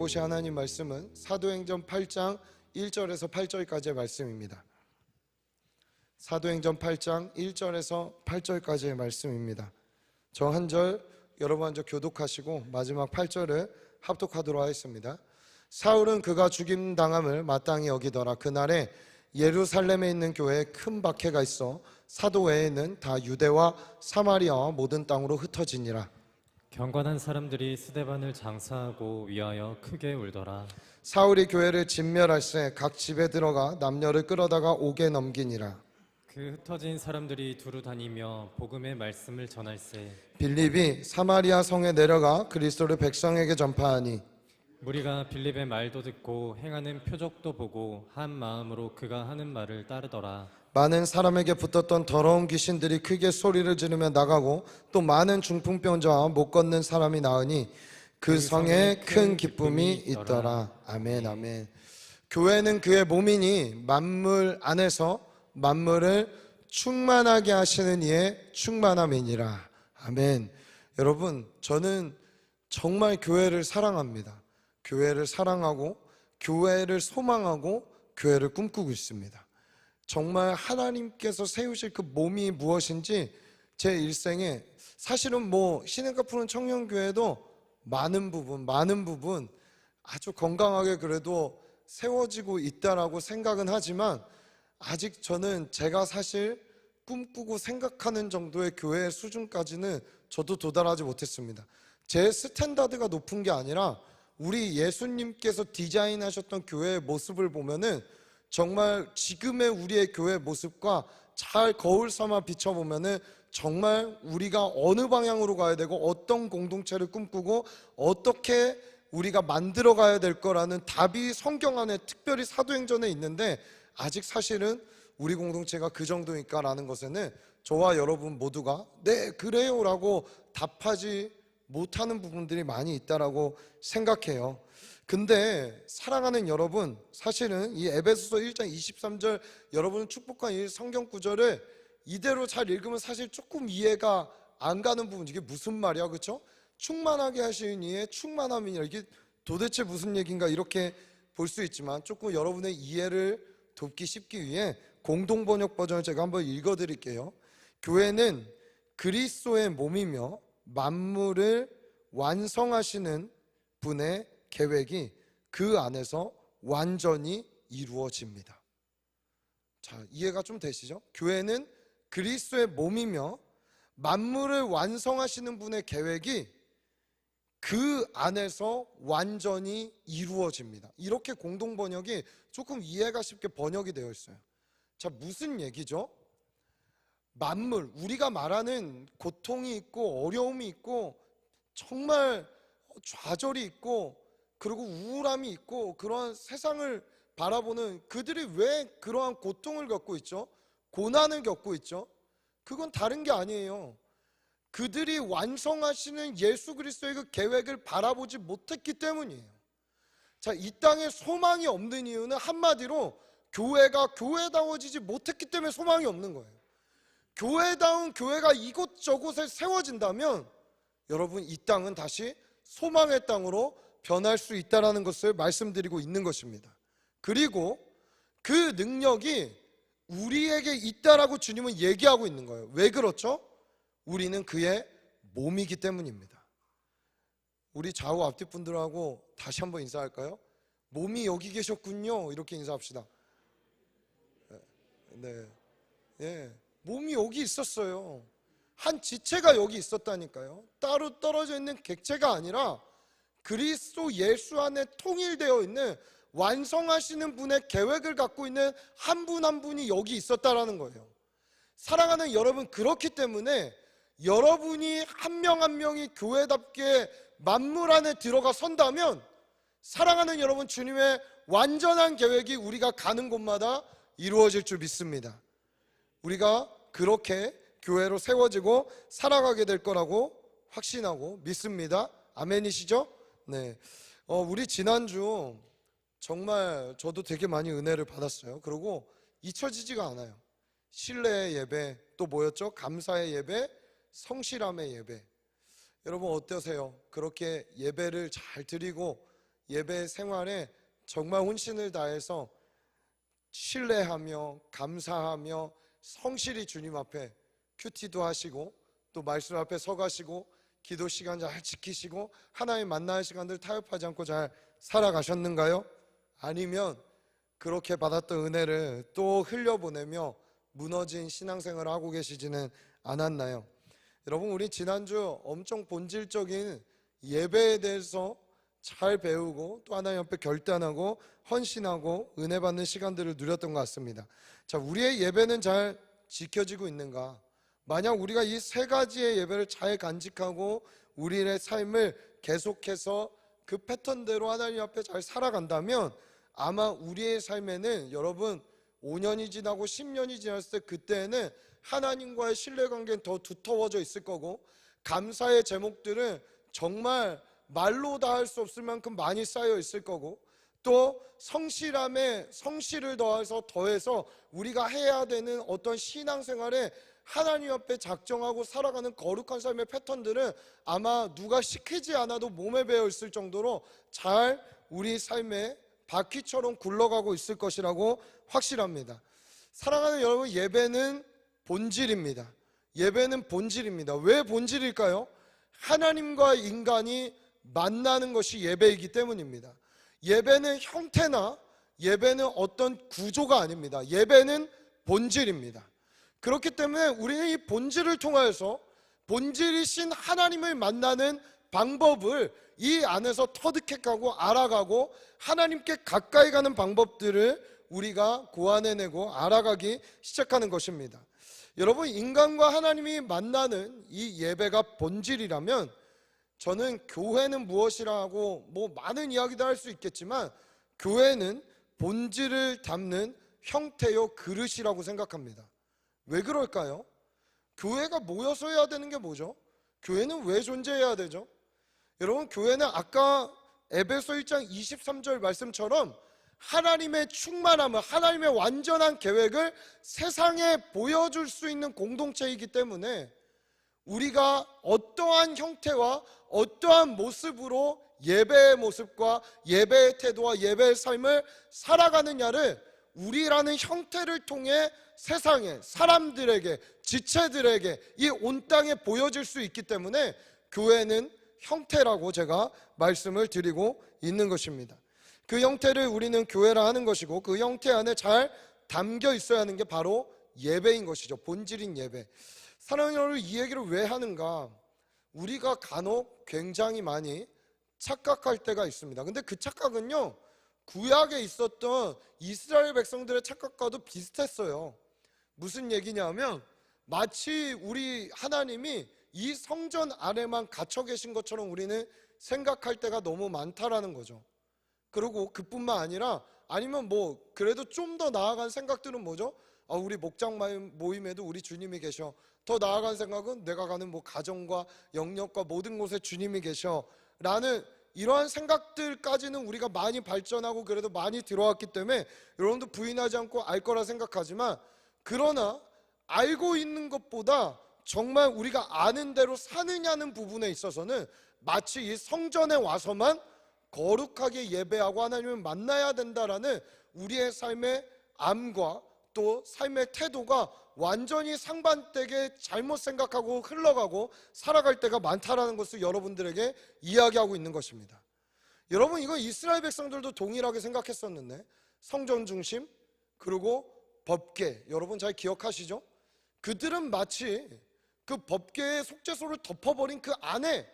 곳이 하나님 말씀은 사도행전 8장 1절에서 8절까지의 말씀입니다. 사도행전 8장 1절에서 8절까지의 말씀입니다. 저 한 절 여러분 먼저 교독하시고 마지막 8절을 합독하도록 하겠습니다. 사울은 그가 죽임당함을 마땅히 여기더라. 그날에 예루살렘에 있는 교회에 큰 박해가 있어 사도 외에는 다 유대와 사마리아와 모든 땅으로 흩어지니라. 경건한 사람들이 스데반을 장사하고 위하여 크게 울더라. 사울이 교회를 진멸할세 각 집에 들어가 남녀를 끌어다가 옥에 넘기니라. 그 흩어진 사람들이 두루 다니며 복음의 말씀을 전할세. 빌립이 사마리아 성에 내려가 그리스도를 백성에게 전파하니 무리가 빌립의 말도 듣고 행하는 표적도 보고 한 마음으로 그가 하는 말을 따르더라. 많은 사람에게 붙었던 더러운 귀신들이 크게 소리를 지르며 나가고 또 많은 중풍병자와 못 걷는 사람이 나으니 그 성에 큰 기쁨이 있더라. 아멘, 아멘. 교회는 그의 몸이니 만물 안에서 만물을 충만하게 하시는 이의 충만함이니라. 아멘. 여러분, 저는 정말 교회를 사랑합니다. 교회를 사랑하고 교회를 소망하고 교회를 꿈꾸고 있습니다. 정말 하나님께서 세우실 그 몸이 무엇인지 제 일생에 사실은 신행과 푸른 청년교회도 많은 부분 아주 건강하게 그래도 세워지고 있다라고 생각은 하지만 아직 저는 제가 사실 꿈꾸고 생각하는 정도의 교회의 수준까지는 저도 도달하지 못했습니다. 제 스탠다드가 높은 게 아니라 우리 예수님께서 디자인하셨던 교회의 모습을 보면은 정말 지금의 우리의 교회 모습과 잘 거울 삼아 비춰보면은 정말 우리가 어느 방향으로 가야 되고 어떤 공동체를 꿈꾸고 어떻게 우리가 만들어 가야 될 거라는 답이 성경 안에 특별히 사도행전에 있는데 아직 사실은 우리 공동체가 그 정도일까라는 것에는 저와 여러분 모두가 네 그래요 라고 답하지 못하는 부분들이 많이 있다라고 생각해요. 근데 사랑하는 여러분, 사실은 이 에베소서 1장 23절 여러분은 축복한 이 성경 구절을 이대로 잘 읽으면 사실 조금 이해가 안 가는 부분, 이게 무슨 말이야, 그렇죠? 충만하게 하시는 이의 충만함이냐, 이게 도대체 무슨 얘기인가 이렇게 볼 수 있지만 조금 여러분의 이해를 돕기 쉽기 위해 공동번역 버전을 제가 한번 읽어드릴게요. 교회는 그리스도의 몸이며 만물을 완성하시는 분의 계획이 그 안에서 완전히 이루어집니다. 자, 이해가 좀 되시죠? 교회는 그리스도의 몸이며 만물을 완성하시는 분의 계획이 그 안에서 완전히 이루어집니다. 이렇게 공동번역이 조금 이해가 쉽게 번역이 되어 있어요. 자, 무슨 얘기죠? 만물, 우리가 말하는 고통이 있고 어려움이 있고 정말 좌절이 있고 그리고 우울함이 있고 그러한 세상을 바라보는 그들이 왜 그러한 고통을 겪고 있죠? 고난을 겪고 있죠? 그건 다른 게 아니에요. 그들이 완성하시는 예수 그리스도의 그 계획을 바라보지 못했기 때문이에요. 자, 이 땅에 소망이 없는 이유는 한마디로 교회가 교회다워지지 못했기 때문에 소망이 없는 거예요. 교회다운 교회가 이곳저곳에 세워진다면 여러분 이 땅은 다시 소망의 땅으로 변할 수 있다는 것을 말씀드리고 있는 것입니다. 그리고 그 능력이 우리에게 있다라고 주님은 얘기하고 있는 거예요. 왜 그렇죠? 우리는 그의 몸이기 때문입니다. 우리 좌우 앞뒤 분들하고 다시 한번 인사할까요? 몸이 여기 계셨군요. 이렇게 인사합시다. 네, 네. 몸이 여기 있었어요. 한 지체가 여기 있었다니까요. 따로 떨어져 있는 객체가 아니라 그리스도 예수 안에 통일되어 있는 완성하시는 분의 계획을 갖고 있는 한 분 한 분이 여기 있었다라는 거예요. 사랑하는 여러분, 그렇기 때문에 여러분이 한 명 한 명이 교회답게 만물 안에 들어가 선다면 사랑하는 여러분, 주님의 완전한 계획이 우리가 가는 곳마다 이루어질 줄 믿습니다. 우리가 그렇게 교회로 세워지고 살아가게 될 거라고 확신하고 믿습니다. 아멘이시죠? 네. 우리 지난주 정말 저도 되게 많이 은혜를 받았어요. 그리고 잊혀지지가 않아요. 신뢰의 예배, 또 뭐였죠? 감사의 예배, 성실함의 예배. 여러분 어떠세요? 그렇게 예배를 잘 드리고 예배 생활에 정말 혼신을 다해서 신뢰하며 감사하며 성실히 주님 앞에 큐티도 하시고 또 말씀 앞에 서가시고 기도 시간 잘 지키시고 하나님 만나는 시간들 타협하지 않고 잘 살아가셨는가요? 아니면 그렇게 받았던 은혜를 또 흘려보내며 무너진 신앙생활을 하고 계시지는 않았나요? 여러분, 우리 지난주 엄청 본질적인 예배에 대해서 잘 배우고 또 하나님 앞에 결단하고 헌신하고 은혜 받는 시간들을 누렸던 것 같습니다. 자, 우리의 예배는 잘 지켜지고 있는가? 만약 우리가 이 세 가지의 예배를 잘 간직하고 우리의 삶을 계속해서 그 패턴대로 하나님 앞에 잘 살아간다면 아마 우리의 삶에는 여러분 5년이 지나고 10년이 지났을 때 그때는 하나님과의 신뢰관계는 더 두터워져 있을 거고 감사의 제목들은 정말 말로 다 할 수 없을 만큼 많이 쌓여 있을 거고 또 성실함에 성실을 더해서 우리가 해야 되는 어떤 신앙생활에 하나님 앞에 작정하고 살아가는 거룩한 삶의 패턴들은 아마 누가 시키지 않아도 몸에 배어 있을 정도로 잘 우리 삶에 바퀴처럼 굴러가고 있을 것이라고 확실합니다. 사랑하는 여러분, 예배는 본질입니다. 예배는 본질입니다. 왜 본질일까요? 하나님과 인간이 만나는 것이 예배이기 때문입니다. 예배는 형태나 예배는 어떤 구조가 아닙니다. 예배는 본질입니다. 그렇기 때문에 우리는 이 본질을 통하여서 본질이신 하나님을 만나는 방법을 이 안에서 터득해가고 알아가고 하나님께 가까이 가는 방법들을 우리가 고안해내고 알아가기 시작하는 것입니다. 여러분, 인간과 하나님이 만나는 이 예배가 본질이라면 저는 교회는 무엇이라고 많은 이야기도 할 수 있겠지만 교회는 본질을 담는 형태요 그릇이라고 생각합니다. 왜 그럴까요? 교회가 모여서 해야 되는 게 뭐죠? 교회는 왜 존재해야 되죠? 여러분, 교회는 아까 에베소 1장 23절 말씀처럼 하나님의 충만함을, 하나님의 완전한 계획을 세상에 보여줄 수 있는 공동체이기 때문에 우리가 어떠한 형태와 어떠한 모습으로 예배의 모습과 예배의 태도와 예배의 삶을 살아가느냐를 우리라는 형태를 통해 세상에, 사람들에게, 지체들에게 이 온 땅에 보여줄 수 있기 때문에 교회는 형태라고 제가 말씀을 드리고 있는 것입니다. 그 형태를 우리는 교회라 하는 것이고 그 형태 안에 잘 담겨 있어야 하는 게 바로 예배인 것이죠. 본질인 예배. 사랑하는 여러분, 이 얘기를 왜 하는가? 우리가 간혹 굉장히 많이 착각할 때가 있습니다. 근데 그 착각은요, 구약에 있었던 이스라엘 백성들의 착각과도 비슷했어요. 무슨 얘기냐면 마치 우리 하나님이 이 성전 안에만 갇혀 계신 것처럼 우리는 생각할 때가 너무 많다라는 거죠. 그리고 그뿐만 아니라 아니면 그래도 좀 더 나아간 생각들은 뭐죠? 우리 목장 모임에도 우리 주님이 계셔. 더 나아간 생각은 내가 가는 가정과 영역과 모든 곳에 주님이 계셔 라는 이러한 생각들까지는 우리가 많이 발전하고 그래도 많이 들어왔기 때문에 여러분도 부인하지 않고 알 거라 생각하지만, 그러나 알고 있는 것보다 정말 우리가 아는 대로 사느냐는 부분에 있어서는 마치 이 성전에 와서만 거룩하게 예배하고 하나님을 만나야 된다라는 우리의 삶의 암과 또 삶의 태도가 완전히 상반되게 잘못 생각하고 흘러가고 살아갈 때가 많다라는 것을 여러분들에게 이야기하고 있는 것입니다. 여러분, 이거 이스라엘 백성들도 동일하게 생각했었는데 성전 중심 그리고 법궤, 여러분 잘 기억하시죠? 그들은 마치 그 법궤의 속죄소를 덮어버린 그 안에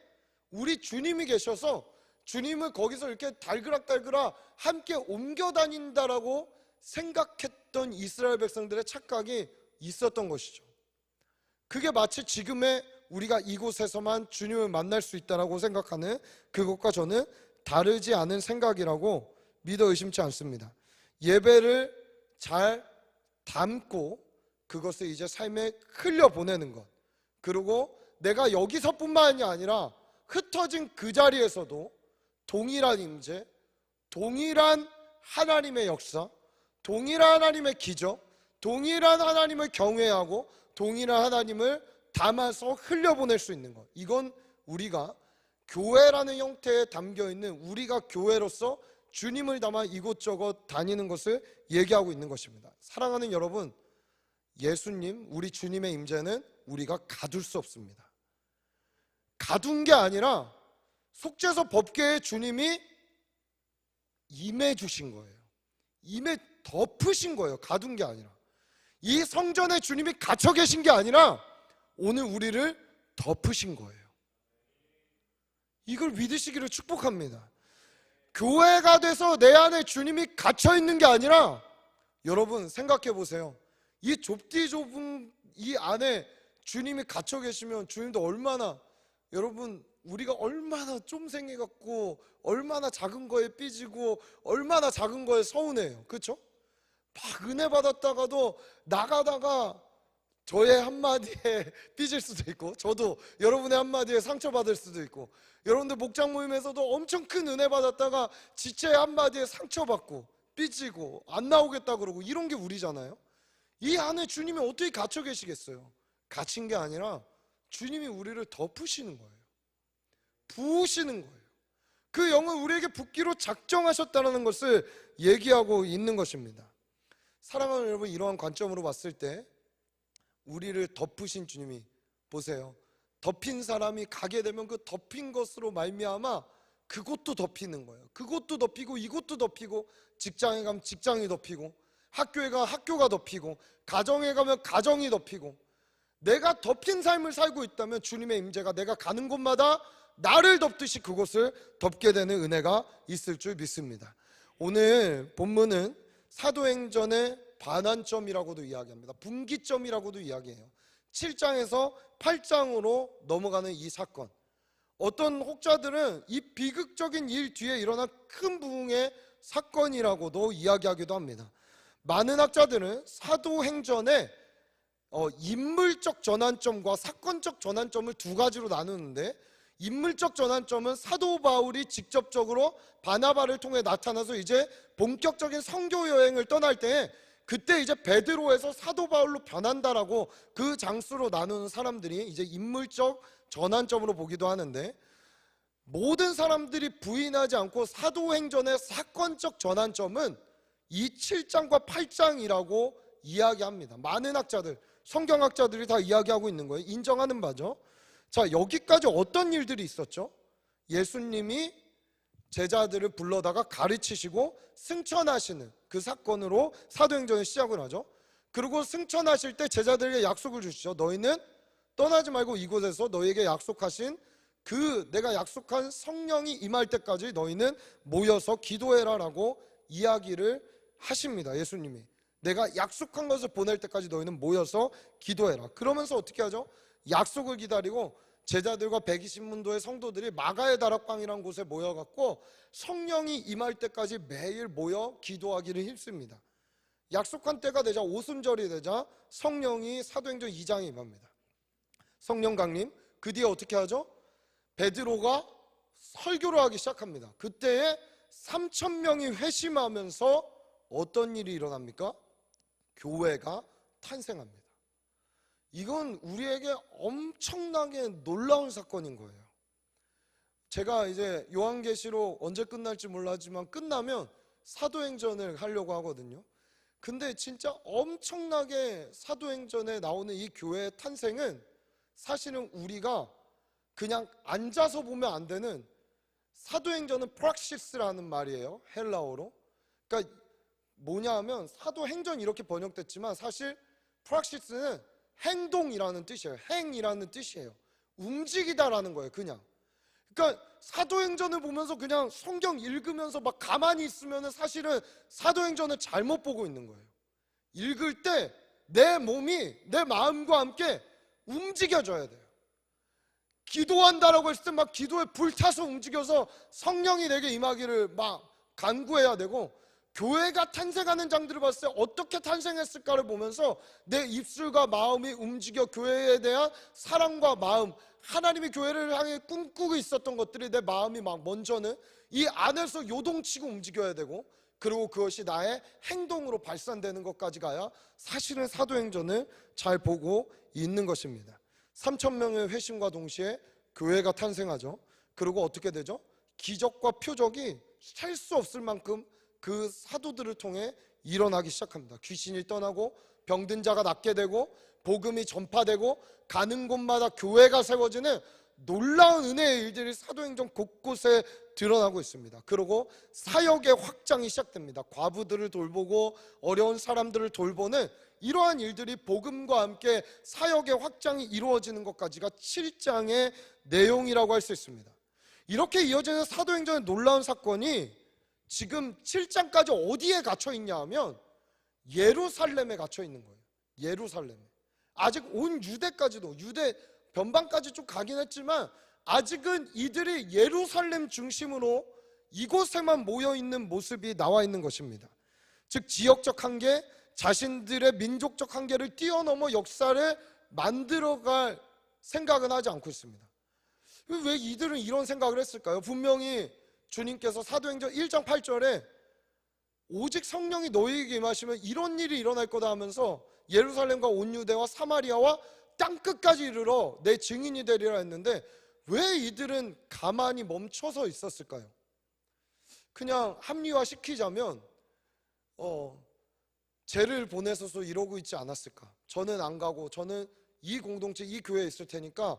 우리 주님이 계셔서 주님을 거기서 이렇게 달그락달그락 함께 옮겨 다닌다라고 생각했던 이스라엘 백성들의 착각이 있었던 것이죠. 그게 마치 지금의 우리가 이곳에서만 주님을 만날 수 있다라고 생각하는 그것과 저는 다르지 않은 생각이라고 믿어 의심치 않습니다. 예배를 잘 담고 그것을 이제 삶에 흘려보내는 것, 그리고 내가 여기서뿐만이 아니라 흩어진 그 자리에서도 동일한 임재, 동일한 하나님의 역사, 동일한 하나님의 기적, 동일한 하나님을 경외하고 동일한 하나님을 담아서 흘려보낼 수 있는 것, 이건 우리가 교회라는 형태에 담겨 있는 우리가 교회로서 주님을 담아 이곳저곳 다니는 것을 얘기하고 있는 것입니다. 사랑하는 여러분, 예수님, 우리 주님의 임재는 우리가 가둘 수 없습니다. 가둔 게 아니라 속죄서 법궤에 주님이 임해 주신 거예요. 임해 덮으신 거예요. 가둔 게 아니라. 이 성전에 주님이 갇혀 계신 게 아니라 오늘 우리를 덮으신 거예요. 이걸 믿으시기를 축복합니다. 교회가 돼서 내 안에 주님이 갇혀 있는 게 아니라, 여러분 생각해 보세요. 이 좁디 좁은 이 안에 주님이 갇혀 계시면 주님도 얼마나, 여러분 우리가 얼마나 좀 생겨갖고 얼마나 작은 거에 삐지고 얼마나 작은 거에 서운해요. 그렇죠? 막 은혜 받았다가도 나가다가 저의 한마디에 삐질 수도 있고, 저도 여러분의 한마디에 상처받을 수도 있고, 여러분들 목장 모임에서도 엄청 큰 은혜 받았다가 지체의 한마디에 상처받고 삐지고 안 나오겠다 그러고, 이런 게 우리잖아요. 이 안에 주님이 어떻게 갇혀 계시겠어요? 갇힌 게 아니라 주님이 우리를 덮으시는 거예요. 부으시는 거예요. 그 영을 우리에게 붓기로 작정하셨다는 것을 얘기하고 있는 것입니다. 사랑하는 여러분, 이러한 관점으로 봤을 때 우리를 덮으신 주님이, 보세요. 덮인 사람이 가게 되면 그 덮인 것으로 말미암아 그곳도 덮이는 거예요. 그곳도 덮이고 이곳도 덮이고, 직장에 가면 직장이 덮이고, 학교에 가면 학교가 덮이고, 가정에 가면 가정이 덮이고, 내가 덮인 삶을 살고 있다면 주님의 임재가 내가 가는 곳마다 나를 덮듯이 그곳을 덮게 되는 은혜가 있을 줄 믿습니다. 오늘 본문은 사도행전의 반환점이라고도 이야기합니다. 분기점이라고도 이야기해요. 7장에서 8장으로 넘어가는 이 사건, 어떤 혹자들은 이 비극적인 일 뒤에 일어난 큰 부흥의 사건이라고도 이야기하기도 합니다. 많은 학자들은 사도행전의 인물적 전환점과 사건적 전환점을 두 가지로 나누는데, 인물적 전환점은 사도 바울이 직접적으로 바나바를 통해 나타나서 이제 본격적인 선교 여행을 떠날 때, 그때 이제 베드로에서 사도 바울로 변한다라고 그 장수로 나누는 사람들이 이제 인물적 전환점으로 보기도 하는데, 모든 사람들이 부인하지 않고 사도행전의 사건적 전환점은 이 7장과 8장이라고 이야기합니다. 많은 학자들, 성경학자들이 다 이야기하고 있는 거예요. 인정하는 바죠. 자, 여기까지 어떤 일들이 있었죠? 예수님이 제자들을 불러다가 가르치시고 승천하시는 그 사건으로 사도행전을 시작을 하죠. 그리고 승천하실 때 제자들에게 약속을 주시죠. 너희는 떠나지 말고 이곳에서 너희에게 약속하신 그 내가 약속한 성령이 임할 때까지 너희는 모여서 기도해라 라고 이야기를 하십니다. 예수님이 내가 약속한 것을 보낼 때까지 너희는 모여서 기도해라. 그러면서 어떻게 하죠? 약속을 기다리고 제자들과 120문도의 성도들이 마가의 다락방이라는 곳에 모여갖고 성령이 임할 때까지 매일 모여 기도하기를 힘씁니다. 약속한 때가 되자, 오순절이 되자 성령이 사도행전 2장에 임합니다. 성령 강림. 그 뒤에 어떻게 하죠? 베드로가 설교를 하기 시작합니다. 그때에 3,000명이 회심하면서 어떤 일이 일어납니까? 교회가 탄생합니다. 이건 우리에게 엄청나게 놀라운 사건인 거예요. 제가 이제 요한계시록 언제 끝날지 몰라지만 끝나면 사도행전을 하려고 하거든요. 근데 진짜 엄청나게 사도행전에 나오는 이 교회의 탄생은 사실은 우리가 그냥 앉아서 보면 안 되는, 사도행전은 프락시스라는 말이에요. 헬라어로. 그러니까 뭐냐 하면 사도행전 이렇게 번역됐지만 사실 프락시스는 행동이라는 뜻이에요. 행이라는 뜻이에요. 움직이다라는 거예요. 그냥. 그러니까 사도행전을 보면서 그냥 성경 읽으면서 막 가만히 있으면 사실은 사도행전을 잘못 보고 있는 거예요. 읽을 때 내 몸이 내 마음과 함께 움직여져야 돼요. 기도한다라고 했을 때 막 기도에 불타서 움직여서 성령이 내게 임하기를 막 간구해야 되고, 교회가 탄생하는 장들을 봤을 때 어떻게 탄생했을까를 보면서 내 입술과 마음이 움직여 교회에 대한 사랑과 마음, 하나님이 교회를 향해 꿈꾸고 있었던 것들이 내 마음이 막 먼저는 이 안에서 요동치고 움직여야 되고, 그리고 그것이 나의 행동으로 발산되는 것까지 가야 사실은 사도행전을 잘 보고 있는 것입니다. 3,000명의 회심과 동시에 교회가 탄생하죠. 그리고 어떻게 되죠? 기적과 표적이 셀 수 없을 만큼 그 사도들을 통해 일어나기 시작합니다. 귀신이 떠나고 병든 자가 낫게 되고 복음이 전파되고 가는 곳마다 교회가 세워지는 놀라운 은혜의 일들이 사도행전 곳곳에 드러나고 있습니다. 그리고 사역의 확장이 시작됩니다. 과부들을 돌보고 어려운 사람들을 돌보는 이러한 일들이 복음과 함께 사역의 확장이 이루어지는 것까지가 7장의 내용이라고 할 수 있습니다. 이렇게 이어지는 사도행전의 놀라운 사건이 지금 7장까지 어디에 갇혀 있냐 하면 예루살렘에 갇혀 있는 거예요. 예루살렘에. 아직 온 유대까지도, 유대 변방까지 좀 가긴 했지만 아직은 이들이 예루살렘 중심으로 이곳에만 모여 있는 모습이 나와 있는 것입니다. 즉 지역적 한계, 자신들의 민족적 한계를 뛰어넘어 역사를 만들어갈 생각은 하지 않고 있습니다. 왜 이들은 이런 생각을 했을까요? 분명히 주님께서 사도행전 1장 8절에 오직 성령이 너희에게 임하시면 이런 일이 일어날 거다 하면서 예루살렘과 온 유대와 사마리아와 땅끝까지 이르러 내 증인이 되리라 했는데 왜 이들은 가만히 멈춰서 있었을까요? 그냥 합리화시키자면 쟤를 보내서서 이러고 있지 않았을까? 저는 안 가고 저는 이 공동체, 이 교회에 있을 테니까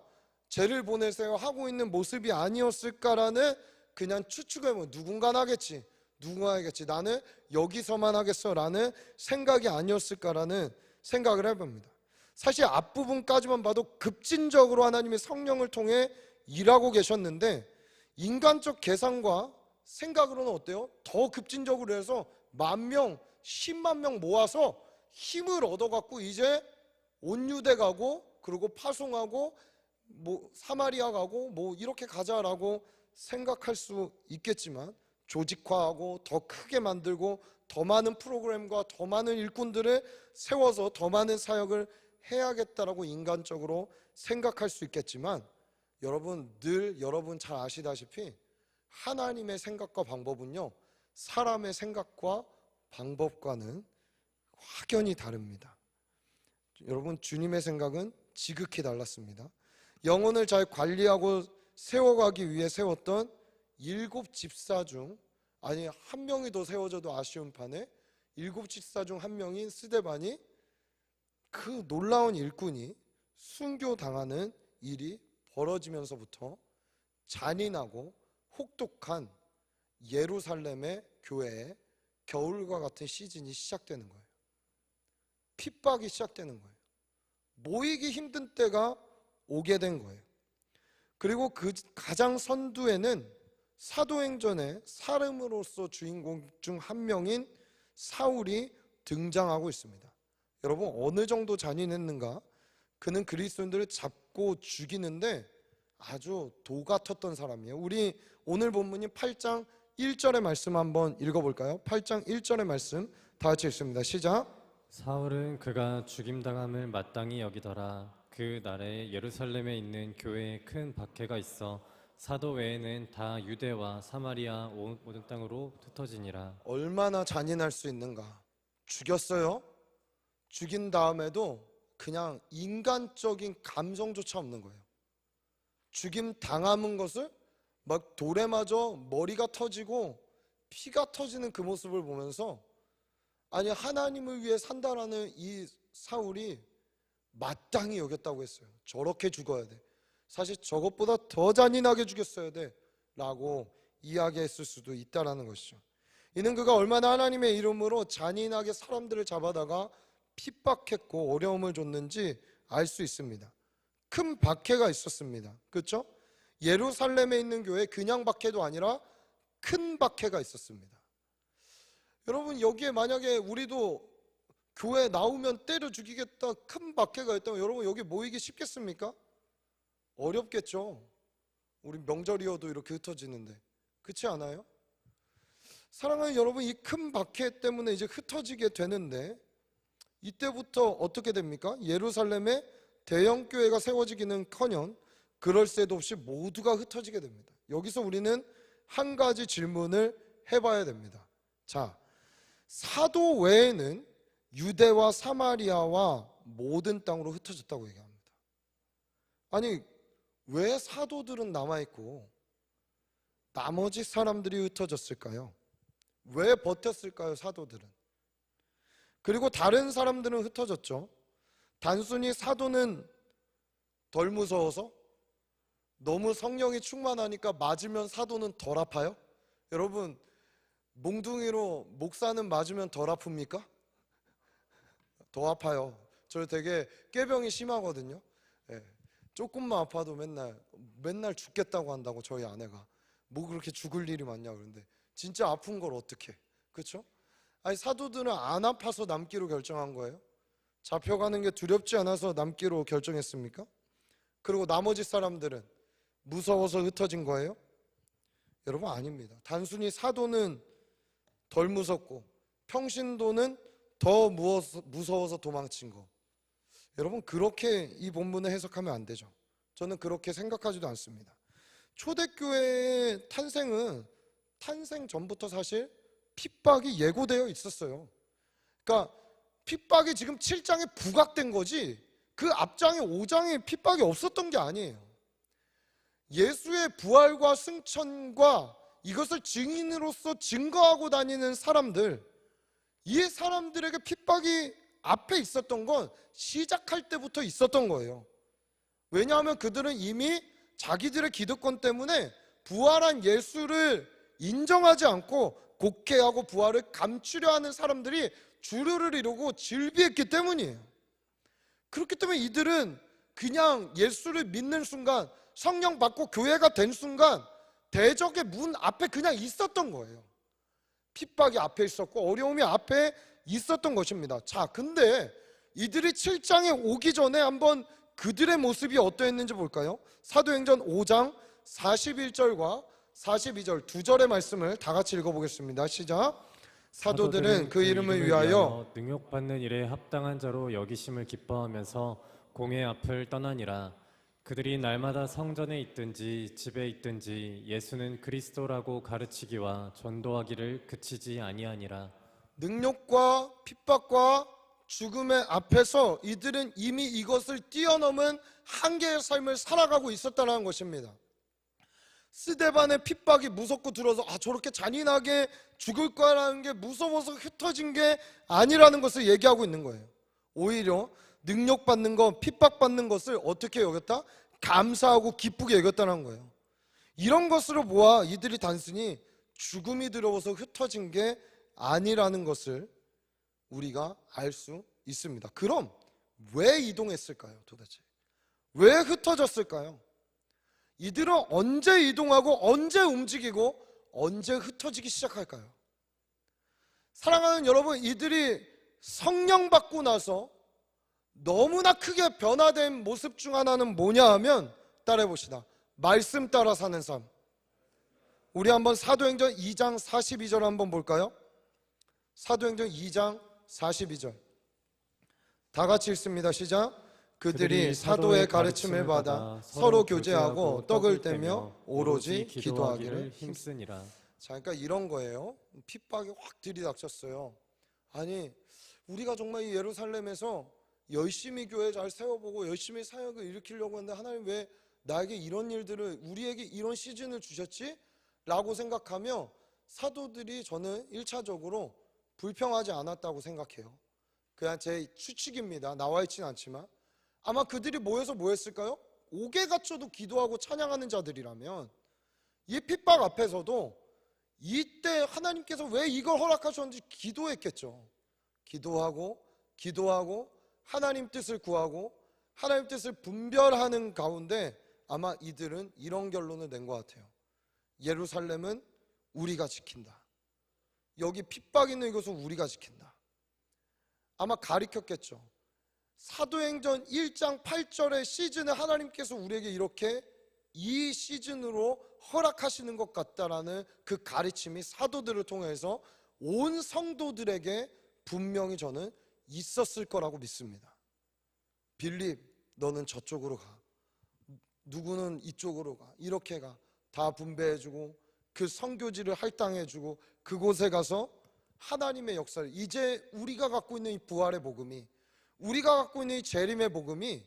쟤를 보내세요 하고 있는 모습이 아니었을까라는 그냥 추측을 해보면 누군가 하겠지, 누군가 하겠지, 나는 여기서만 하겠어 라는 생각이 아니었을까라는 생각을 해봅니다. 사실 앞부분까지만 봐도 급진적으로 하나님의 성령을 통해 일하고 계셨는데 인간적 계산과 생각으로는 어때요? 더 급진적으로 해서 10,000명, 10만 명 모아서 힘을 얻어갖고 이제 온 유대 가고 그리고 파송하고 뭐 사마리아 가고 뭐 이렇게 가자라고 생각할 수 있겠지만 조직화하고 더 크게 만들고 더 많은 프로그램과 더 많은 일꾼들을 세워서 더 많은 사역을 해야겠다라고 인간적으로 생각할 수 있겠지만 여러분 잘 아시다시피 하나님의 생각과 방법은요 사람의 생각과 방법과는 확연히 다릅니다. 여러분 주님의 생각은 지극히 달랐습니다. 영혼을 잘 관리하고 세워가기 위해 세웠던 7 집사 중 아니 한 명이 더 세워져도 아쉬운 판에 7 집사 중 한 명인 스데반이 그 놀라운 일꾼이 순교당하는 일이 벌어지면서부터 잔인하고 혹독한 예루살렘의 교회에 겨울과 같은 시즌이 시작되는 거예요. 핍박이 시작되는 거예요. 모이기 힘든 때가 오게 된 거예요. 그리고 그 가장 선두에는 사도행전의 사름으로서 주인공 중 한 명인 사울이 등장하고 있습니다. 여러분 어느 정도 잔인했는가? 그는 그리스도인들을 잡고 죽이는데 아주 도 같았던 사람이에요. 우리 오늘 본문인 8장 1절의 말씀 한번 읽어볼까요? 8장 1절의 말씀 다 같이 읽습니다. 시작. 사울은 그가 죽임당함을 마땅히 여기더라. 그 날에 예루살렘에 있는 교회에 큰 박해가 있어 사도 외에는 다 유대와 사마리아 모든 땅으로 흩어지니라. 얼마나 잔인할 수 있는가? 죽였어요. 죽인 다음에도 그냥 인간적인 감성조차 없는 거예요. 죽임 당하는 것을 막 돌에 맞아 머리가 터지고 피가 터지는 그 모습을 보면서 아니 하나님을 위해 산다라는 이 사울이 마땅히 여겼다고 했어요. 저렇게 죽어야 돼. 사실 저것보다 더 잔인하게 죽였어야 돼 라고 이야기했을 수도 있다라는 것이죠. 이는 그가 얼마나 하나님의 이름으로 잔인하게 사람들을 잡아다가 핍박했고 어려움을 줬는지 알 수 있습니다. 큰 박해가 있었습니다. 그렇죠? 예루살렘에 있는 교회에 그냥 박해도 아니라 큰 박해가 있었습니다. 여러분 여기에 만약에 우리도 교회 나오면 때려 죽이겠다 큰 박해가 있다면 여러분 여기 모이기 쉽겠습니까? 어렵겠죠. 우리 명절이어도 이렇게 흩어지는데 그렇지 않아요? 사랑하는 여러분 이 큰 박해 때문에 이제 흩어지게 되는데 이때부터 어떻게 됩니까? 예루살렘에 대형 교회가 세워지기는커녕 그럴 새도 없이 모두가 흩어지게 됩니다. 여기서 우리는 한 가지 질문을 해봐야 됩니다. 자, 사도 외에는 유대와 사마리아와 모든 땅으로 흩어졌다고 얘기합니다. 아니 왜 사도들은 남아있고 나머지 사람들이 흩어졌을까요? 왜 버텼을까요, 사도들은? 그리고 다른 사람들은 흩어졌죠. 단순히 사도는 덜 무서워서? 너무 성령이 충만하니까 맞으면 사도는 덜 아파요? 여러분, 몽둥이로 목사는 맞으면 덜 아픕니까? 더 아파요. 저 되게 꾀병이 심하거든요. 예, 조금만 아파도 맨날 죽겠다고 한다고, 저희 아내가. 뭐 그렇게 죽을 일이 많냐 그러는데, 진짜 아픈 걸 어떻게? 그렇죠? 아니, 사도들은 안 아파서 남기로 결정한 거예요? 잡혀가는 게 두렵지 않아서 남기로 결정했습니까? 그리고 나머지 사람들은 무서워서 흩어진 거예요? 여러분, 아닙니다. 단순히 사도는 덜 무섭고 평신도는 더 무서워서 도망친 거. 여러분, 그렇게 이 본문을 해석하면 안 되죠. 저는 그렇게 생각하지도 않습니다. 초대교회의 탄생은 탄생 전부터 사실 핍박이 예고되어 있었어요. 그러니까 핍박이 지금 7장에 부각된 거지, 그 앞장에 5장에 핍박이 없었던 게 아니에요. 예수의 부활과 승천과 이것을 증인으로서 증거하고 다니는 사람들, 이 사람들에게 핍박이 앞에 있었던 건 시작할 때부터 있었던 거예요. 왜냐하면 그들은 이미 자기들의 기득권 때문에 부활한 예수를 인정하지 않고 곡해하고 부활을 감추려 하는 사람들이 주류를 이루고 질비했기 때문이에요. 그렇기 때문에 이들은 그냥 예수를 믿는 순간, 성령 받고 교회가 된 순간 대적의 문 앞에 그냥 있었던 거예요. 핍박이 앞에 있었고 어려움이 앞에 있었던 것입니다. 자, 근데 이들이 7장에 오기 전에 한번 그들의 모습이 어떠했는지 볼까요? 사도행전 5장 41절과 42절 두 절의 말씀을 다 같이 읽어보겠습니다. 시작. 사도들은 그 이름을 위하여 능욕받는 일에 합당한 자로 여기심을 기뻐하면서 공회 앞을 떠나니라. 그들이 날마다 성전에 있든지 집에 있든지 예수는 그리스도라고 가르치기와 전도하기를 그치지 아니하니라. 능욕과 핍박과 죽음의 앞에서 이들은 이미 이것을 뛰어넘은 한계의 삶을 살아가고 있었다는 것입니다. 스데반의 핍박이 무섭고 들어서 저렇게 잔인하게 죽을 거라는 게 무서워서 흩어진 게 아니라는 것을 얘기하고 있는 거예요. 오히려 능욕받는 것, 핍박받는 것을 어떻게 여겼다? 감사하고 기쁘게 여겼다는 거예요. 이런 것으로 모아 이들이 단순히 죽음이 들어와서 흩어진 게 아니라는 것을 우리가 알 수 있습니다. 그럼 왜 이동했을까요, 도대체? 왜 흩어졌을까요? 이들은 언제 이동하고 언제 움직이고 언제 흩어지기 시작할까요? 사랑하는 여러분, 이들이 성령 받고 나서 너무나 크게 변화된 모습 중 하나는 뭐냐 하면, 따라해 봅시다. 말씀 따라 사는 삶. 우리 한번 사도행전 2장 42절 한번 볼까요? 사도행전 2장 42절 다 같이 읽습니다. 시작. 그들이 사도의 가르침을 받아 서로 교제하고 떡을 떼며 오로지 기도하기를 힘쓰니라. 자, 그러니까 이런 거예요. 핍박이 확 들이닥쳤어요. 아니, 우리가 정말 이 예루살렘에서 열심히 교회 잘 세워보고 열심히 사역을 일으키려고 했는데 하나님 왜 나에게 이런 일들을, 우리에게 이런 시즌을 주셨지? 라고 생각하며 사도들이 저는 1차적으로 불평하지 않았다고 생각해요. 그냥 제 추측입니다. 나와 있지는 않지만 아마 그들이 모여서 뭐 했을까요? 옥에 갇혀도 기도하고 찬양하는 자들이라면 이 핍박 앞에서도 이때 하나님께서 왜 이걸 허락하셨는지 기도했겠죠. 기도하고 하나님 뜻을 구하고 하나님 뜻을 분별하는 가운데 아마 이들은 이런 결론을 낸 것 같아요. 예루살렘은 우리가 지킨다. 여기 핍박 있는 이것은 우리가 지킨다. 아마 가리켰겠죠. 사도행전 1장 8절의 시즌을 하나님께서 우리에게 이렇게 이 시즌으로 허락하시는 것 같다라는 그 가르침이 사도들을 통해서 온 성도들에게 분명히 저는 있었을 거라고 믿습니다. 빌립, 너는 저쪽으로 가. 누구는 이쪽으로 가. 이렇게 가. 다 분배해주고 그 선교지를 할당해주고 그곳에 가서 하나님의 역사를, 이제 우리가 갖고 있는 이 부활의 복음이, 우리가 갖고 있는 이 재림의 복음이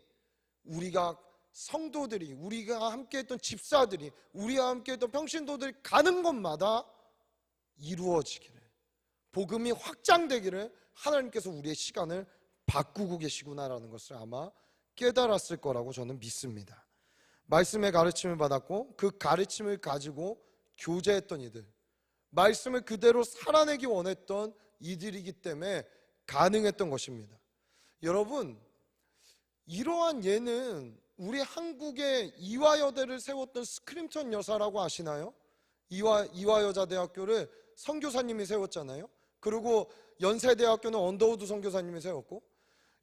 우리가 성도들이, 우리가 함께했던 집사들이, 우리와 함께했던 평신도들이 가는 곳마다 이루어지기를, 복음이 확장되기를 하나님께서 우리의 시간을 바꾸고 계시구나라는 것을 아마 깨달았을 거라고 저는 믿습니다. 말씀의 가르침을 받았고 그 가르침을 가지고 교제했던 이들, 말씀을 그대로 살아내기 원했던 이들이기 때문에 가능했던 것입니다. 여러분, 이러한 예는 우리 한국의 이화여대를 세웠던 스크림턴 여사라고 아시나요? 이화여자대학교를 선교사님이 세웠잖아요. 그리고 연세대학교는 언더우드 선교사님이 세웠고,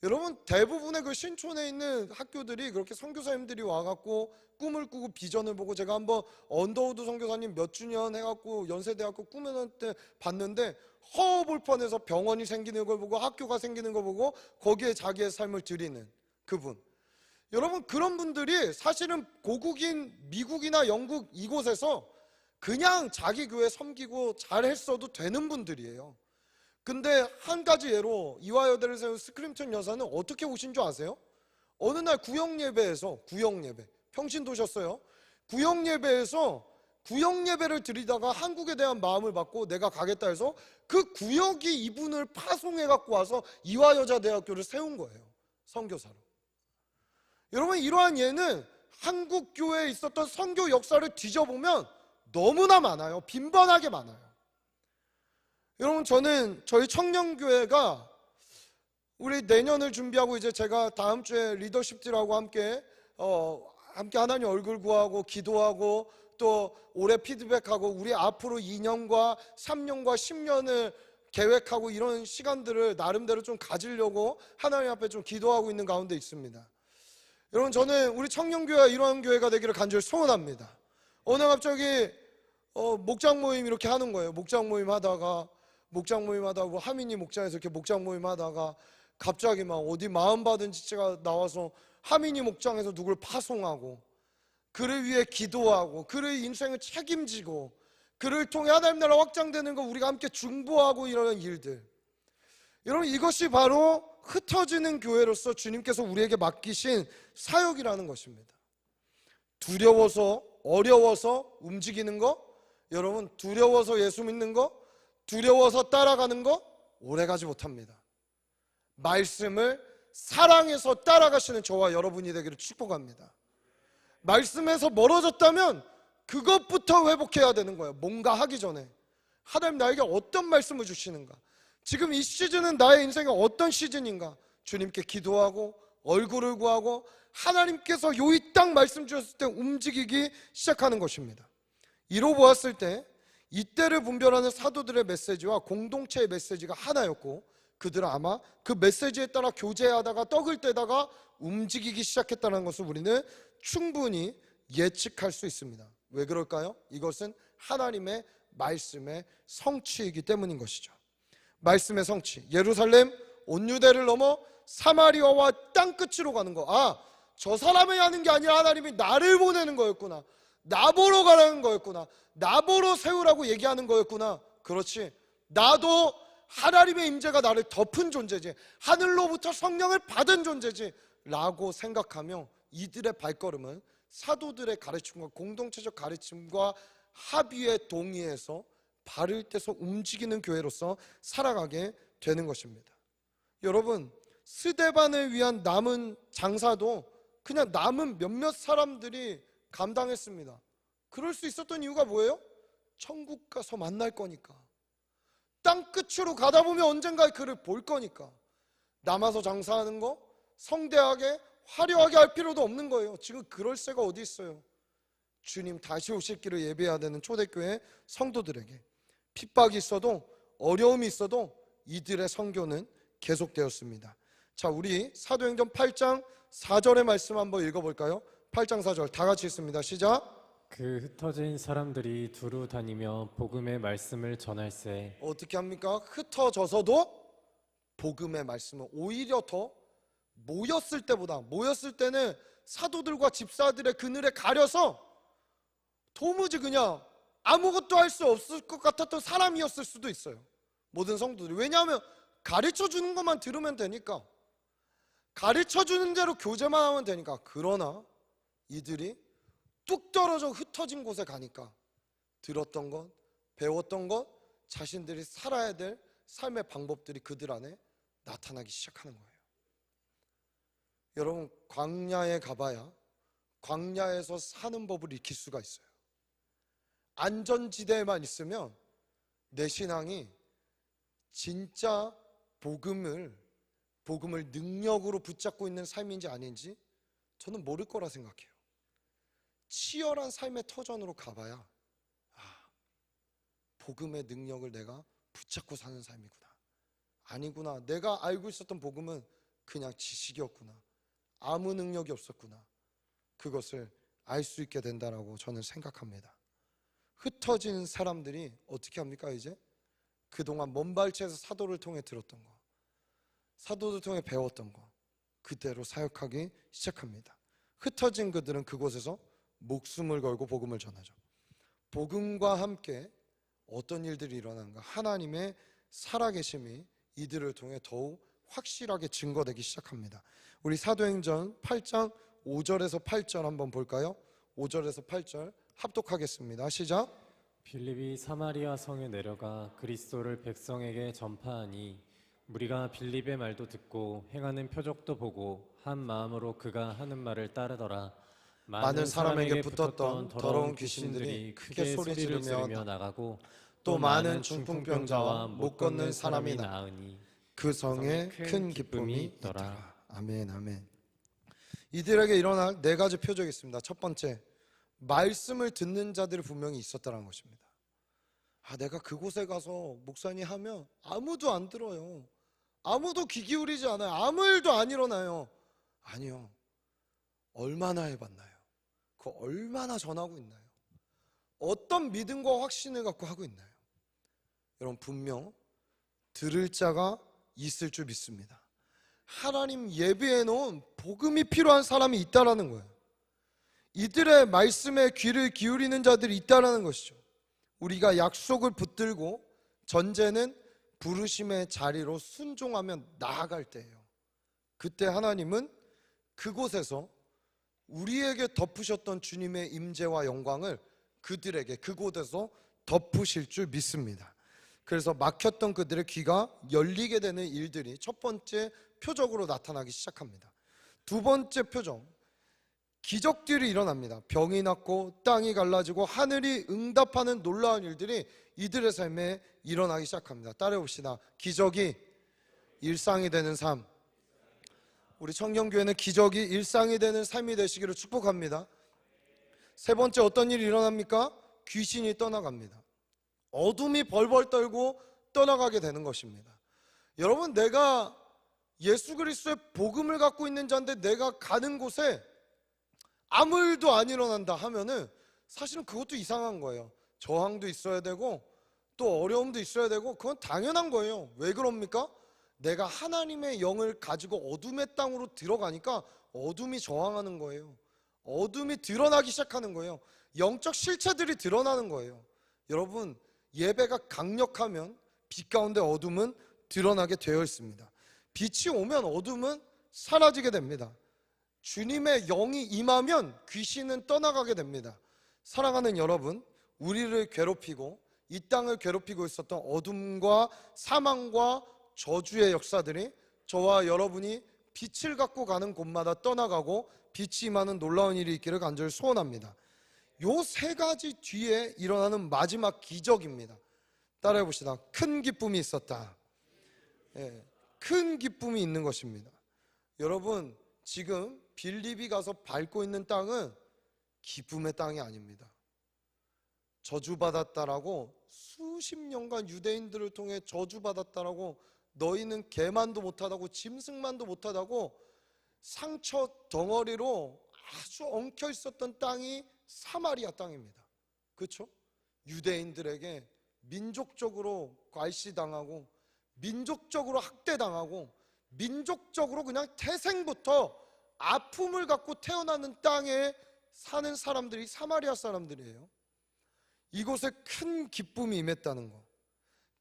여러분 대부분의 그 신촌에 있는 학교들이 그렇게 선교사님들이 와갖고 꿈을 꾸고 비전을 보고, 제가 한번 언더우드 선교사님 몇 주년 해갖고 연세대학교 꾸며놓을 때 봤는데 허허벌판에서 병원이 생기는 걸 보고 학교가 생기는 걸 보고 거기에 자기의 삶을 드리는 그분, 여러분 그런 분들이 사실은 고국인 미국이나 영국 이곳에서 그냥 자기 교회 섬기고 잘했어도 되는 분들이에요. 근데 한 가지 예로 이화여대를 세운 스크림턴 여사는 어떻게 오신 줄 아세요? 어느 날 구역예배에서, 구역예배, 평신도셨어요. 구역예배에서 구역예배를 드리다가 한국에 대한 마음을 받고 내가 가겠다 해서 그 구역이 이분을 파송해 갖고 와서 이화여자대학교를 세운 거예요, 선교사로. 여러분, 이러한 예는 한국 교회에 있었던 선교 역사를 뒤져보면 너무나 많아요. 빈번하게 많아요. 여러분, 저는 저희 청년교회가 우리 내년을 준비하고 이제 제가 다음 주에 리더십들하고 함께 하나님 얼굴 구하고 기도하고 또 올해 피드백하고 우리 앞으로 2년과 3년과 10년을 계획하고 이런 시간들을 나름대로 좀 가지려고 하나님 앞에 좀 기도하고 있는 가운데 있습니다. 여러분, 저는 우리 청년교회가 이러한 교회가 되기를 간절히 소원합니다. 어느 날 갑자기 목장 모임 이렇게 하는 거예요. 목장 모임 하다가 뭐 하민이 목장에서 이렇게 목장 모임 하다가 갑자기 막 어디 마음받은 지체가 나와서 하민이 목장에서 누굴 파송하고 그를 위해 기도하고 그의 인생을 책임지고 그를 통해 하나님 나라 확장되는 거 우리가 함께 중보하고 이러는 일들, 여러분 이것이 바로 흩어지는 교회로서 주님께서 우리에게 맡기신 사역이라는 것입니다. 두려워서 어려워서 움직이는 거, 여러분 두려워서 예수 믿는 거, 두려워서 따라가는 거 오래가지 못합니다. 말씀을 사랑해서 따라가시는 저와 여러분이 되기를 축복합니다. 말씀에서 멀어졌다면 그것부터 회복해야 되는 거예요. 뭔가 하기 전에 하나님 나에게 어떤 말씀을 주시는가, 지금 이 시즌은 나의 인생의 어떤 시즌인가, 주님께 기도하고 얼굴을 구하고 하나님께서 이 땅 말씀 주셨을 때 움직이기 시작하는 것입니다. 이로 보았을 때 이때를 분별하는 사도들의 메시지와 공동체의 메시지가 하나였고, 그들은 아마 그 메시지에 따라 교제하다가 떡을 떼다가 움직이기 시작했다는 것을 우리는 충분히 예측할 수 있습니다. 왜 그럴까요? 이것은 하나님의 말씀의 성취이기 때문인 것이죠. 말씀의 성취, 예루살렘 온유대를 넘어 사마리아와 땅끝으로 가는 거. 저 사람이 하는 게 아니라 하나님이 나를 보내는 거였구나, 나 보러 가라는 거였구나, 나 보러 세우라고 얘기하는 거였구나. 그렇지, 나도 하나님의 임재가 나를 덮은 존재지, 하늘로부터 성령을 받은 존재지 라고 생각하며 이들의 발걸음은 사도들의 가르침과 공동체적 가르침과 합의에 동의해서 발을 떼서 움직이는 교회로서 살아가게 되는 것입니다. 여러분, 스데반을 위한 남은 장사도 그냥 남은 몇몇 사람들이 감당했습니다. 그럴 수 있었던 이유가 뭐예요? 천국 가서 만날 거니까, 땅 끝으로 가다 보면 언젠가 그를 볼 거니까. 남아서 장사하는 거 성대하게 화려하게 할 필요도 없는 거예요. 지금 그럴 새가 어디 있어요. 주님 다시 오실 길을 예배해야 되는 초대교회 성도들에게 핍박이 있어도 어려움이 있어도 이들의 선교는 계속되었습니다. 자, 우리 사도행전 8장 4절의 말씀 한번 읽어볼까요? 8장 4절 다 같이 읽습니다. 시작. 그 흩어진 사람들이 두루 다니며 복음의 말씀을 전할세. 어떻게 합니까? 흩어져서도 복음의 말씀은 오히려 더 모였을 때는 사도들과 집사들의 그늘에 가려서 도무지 그냥 아무것도 할 수 없을 것 같았던 사람이었을 수도 있어요, 모든 성도들이. 왜냐하면 가르쳐주는 것만 들으면 되니까, 가르쳐주는 대로 교제만 하면 되니까. 그러나 이들이 뚝 떨어져 흩어진 곳에 가니까 들었던 것, 배웠던 것, 자신들이 살아야 될 삶의 방법들이 그들 안에 나타나기 시작하는 거예요. 여러분, 광야에 가봐야 광야에서 사는 법을 익힐 수가 있어요. 안전지대에만 있으면 내 신앙이 진짜 복음을 능력으로 붙잡고 있는 삶인지 아닌지 저는 모를 거라 생각해요. 치열한 삶의 터전으로 가봐야 복음의 능력을 내가 붙잡고 사는 삶이구나, 아니구나, 내가 알고 있었던 복음은 그냥 지식이었구나, 아무 능력이 없었구나, 그것을 알 수 있게 된다라고 저는 생각합니다. 흩어진 사람들이 어떻게 합니까? 이제 그동안 먼발치에서 사도를 통해 들었던 거, 사도를 통해 배웠던 거 그대로 사역하기 시작합니다. 흩어진 그들은 그곳에서 목숨을 걸고 복음을 전하죠. 복음과 함께 어떤 일들이 일어나는가? 하나님의 살아계심이 이들을 통해 더욱 확실하게 증거되기 시작합니다. 우리 사도행전 8장 5절에서 8절 한번 볼까요? 5절에서 8절 합독하겠습니다. 시작. 빌립이 사마리아 성에 내려가 그리스도를 백성에게 전파하니 무리가 빌립의 말도 듣고 행하는 표적도 보고 한 마음으로 그가 하는 말을 따르더라. 많은 사람에게 붙었던 더러운 귀신들이 크게 소리 지르며 나가고 또 많은 중풍병자와 못 걷는 사람이 나으니 그 성에 큰 기쁨이 있더라. 아멘, 아멘. 이들에게 일어날 네 가지 표적이 있습니다. 첫 번째, 말씀을 듣는 자들이 분명히 있었다는 것입니다. 내가 그곳에 가서 목사님 하면 아무도 안 들어요. 아무도 귀 기울이지 않아요. 아무 일도 안 일어나요. 아니요. 얼마나 해봤나요? 그거 얼마나 전하고 있나요? 어떤 믿음과 확신을 갖고 하고 있나요? 여러분, 분명 들을 자가 있을 줄 믿습니다. 하나님 예비해 놓은 복음이 필요한 사람이 있다라는 거예요. 이들의 말씀에 귀를 기울이는 자들이 있다라는 것이죠. 우리가 약속을 붙들고 전제는 부르심의 자리로 순종하며 나아갈 때예요. 그때 하나님은 그곳에서 우리에게 덮으셨던 주님의 임재와 영광을 그들에게 그곳에서 덮으실 줄 믿습니다. 그래서 막혔던 그들의 귀가 열리게 되는 일들이 첫 번째 표적으로 나타나기 시작합니다. 두 번째 표적, 기적들이 일어납니다. 병이 낫고 땅이 갈라지고 하늘이 응답하는 놀라운 일들이 이들의 삶에 일어나기 시작합니다. 따라해봅시다. 기적이 일상이 되는 삶. 우리 청년교회는 기적이 일상이 되는 삶이 되시기를 축복합니다. 세 번째, 어떤 일이 일어납니까? 귀신이 떠나갑니다. 어둠이 벌벌 떨고 떠나가게 되는 것입니다. 여러분, 내가 예수 그리스도의 복음을 갖고 있는 자인데 내가 가는 곳에 아무 일도 안 일어난다 하면은 사실은 그것도 이상한 거예요. 저항도 있어야 되고 또 어려움도 있어야 되고 그건 당연한 거예요. 왜 그럽니까? 내가 하나님의 영을 가지고 어둠의 땅으로 들어가니까 어둠이 저항하는 거예요. 어둠이 드러나기 시작하는 거예요. 영적 실체들이 드러나는 거예요. 여러분, 예배가 강력하면 빛 가운데 어둠은 드러나게 되어 있습니다. 빛이 오면 어둠은 사라지게 됩니다. 주님의 영이 임하면 귀신은 떠나가게 됩니다. 사랑하는 여러분, 우리를 괴롭히고 이 땅을 괴롭히고 있었던 어둠과 사망과 저주의 역사들이 저와 여러분이 빛을 갖고 가는 곳마다 떠나가고 빛이 임하는 놀라운 일이 있기를 간절히 소원합니다. 요 세 가지 뒤에 일어나는 마지막 기적입니다. 따라해 봅시다. 큰 기쁨이 있었다. 큰 기쁨이 있는 것입니다. 여러분, 지금 빌립이 가서 밟고 있는 땅은 기쁨의 땅이 아닙니다. 저주받았다라고 수십 년간 유대인들을 통해 저주받았다라고, 너희는 개만도 못하다고, 짐승만도 못하다고 상처 덩어리로 아주 엉켜 있었던 땅이 사마리아 땅입니다. 그렇죠? 유대인들에게 민족적으로 괄시당하고 민족적으로 학대당하고 민족적으로 그냥 태생부터 아픔을 갖고 태어나는 땅에 사는 사람들이 사마리아 사람들이에요. 이곳에 큰 기쁨이 임했다는 거,